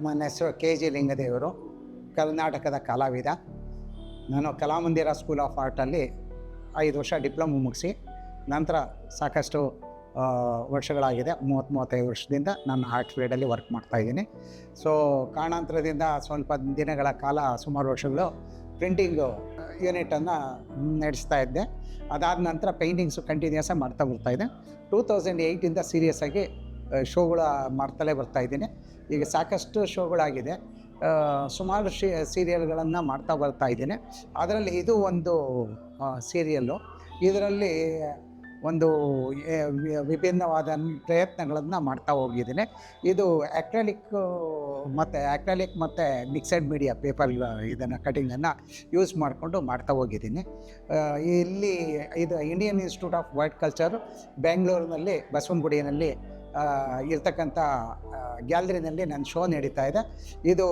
ನನ್ನ ಹೆಸರು KG ಲಿಂಗದೇವರು, ಕರ್ನಾಟಕದ ಕಲಾವಿದ. ನಾನು ಕಲಾಮಂದಿರ ಸ್ಕೂಲ್ ಆಫ್ ಆರ್ಟಲ್ಲಿ 5 ವರ್ಷ ಡಿಪ್ಲೊಮೊ ಮುಗಿಸಿ ನಂತರ ಸಾಕಷ್ಟು ವರ್ಷಗಳಾಗಿದೆ, 30-35 ವರ್ಷದಿಂದ ನಾನು ಆರ್ಟ್ ಫೀಲ್ಡಲ್ಲಿ ವರ್ಕ್ ಮಾಡ್ತಾಯಿದ್ದೀನಿ. ಸೊ ಕಾರಣಾಂತರದಿಂದ ಸ್ವಲ್ಪ ದಿನಗಳ ಕಾಲ, ಸುಮಾರು ವರ್ಷಗಳು ಪ್ರಿಂಟಿಂಗು ಯೂನಿಟನ್ನು ನಡೆಸ್ತಾ ಇದ್ದೆ. ಅದಾದ ನಂತರ ಪೇಂಟಿಂಗ್ಸು ಕಂಟಿನ್ಯೂಸ್ ಆಗಿ ಮಾಡ್ತಾ ಬರ್ತಾಯಿದ್ದೆ. 2008ಇಂದ ಸೀರಿಯಸ್ ಆಗಿ ಶೋಗಳ ಮಾಡ್ತಲೇ ಬರ್ತಾಯಿದ್ದೀನಿ. ಈಗ ಸಾಕಷ್ಟು ಶೋಗಳಾಗಿದೆ, ಸುಮಾರು ಸೀರಿಯಲ್ಗಳನ್ನು ಮಾಡ್ತಾ ಬರ್ತಾಯಿದ್ದೀನಿ. ಅದರಲ್ಲಿ ಇದು ಒಂದು ಸೀರಿಯಲ್ಲು. ಇದರಲ್ಲಿ ಒಂದು ವಿಭಿನ್ನವಾದ ಪ್ರಯತ್ನಗಳನ್ನು ಮಾಡ್ತಾ ಹೋಗಿದ್ದೀನಿ. ಇದು ಆ್ಯಕ್ರಲಿಕ್ ಮತ್ತು ಮಿಕ್ಸೆಡ್ ಮೀಡಿಯಾ ಪೇಪರ್ ಇದನ್ನು ಕಟಿಂಗನ್ನು ಯೂಸ್ ಮಾಡಿಕೊಂಡು ಮಾಡ್ತಾ ಹೋಗಿದ್ದೀನಿ. ಇಲ್ಲಿ ಇದು Indian institute of world culture ಬೆಂಗಳೂರಿನಲ್ಲಿ ಬಸವನಗುಡಿಯಲ್ಲಿ ಇರ್ತಕ್ಕಂಥ ಗ್ಯಾಲರಿನಲ್ಲಿ ನನ್ನ ಶೋ ನಡೀತಾ ಇದೆ. ಇದು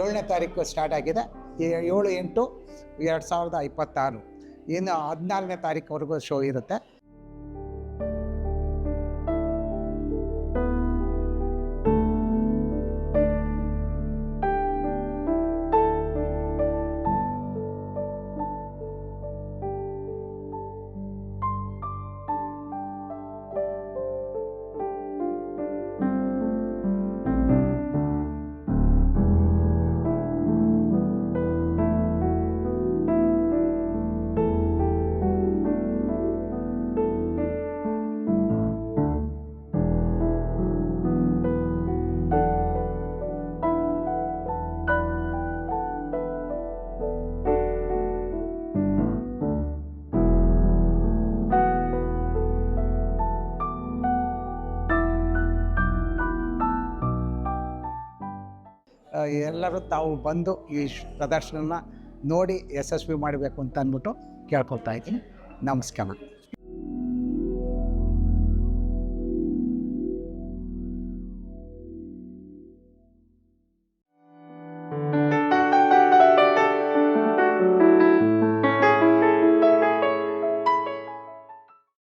7ನೇ ತಾರೀಕು ಸ್ಟಾರ್ಟ್ ಆಗಿದೆ, 7/8/2026. ಇನ್ನು 14ನೇ ತಾರೀಕುವರೆಗೂ ಶೋ ಇರುತ್ತೆ. ಎಲ್ಲರೂ ತಾವು ಬಂದು ಈ ಪ್ರದರ್ಶನ ನೋಡಿ ಯಶಸ್ವಿ ಮಾಡಬೇಕು ಅಂತ ಅಂದ್ಬಿಟ್ಟು ಕೇಳ್ಕೊಳ್ತಾ ಇದ್ದೀನಿ. ನಮಸ್ಕಾರ.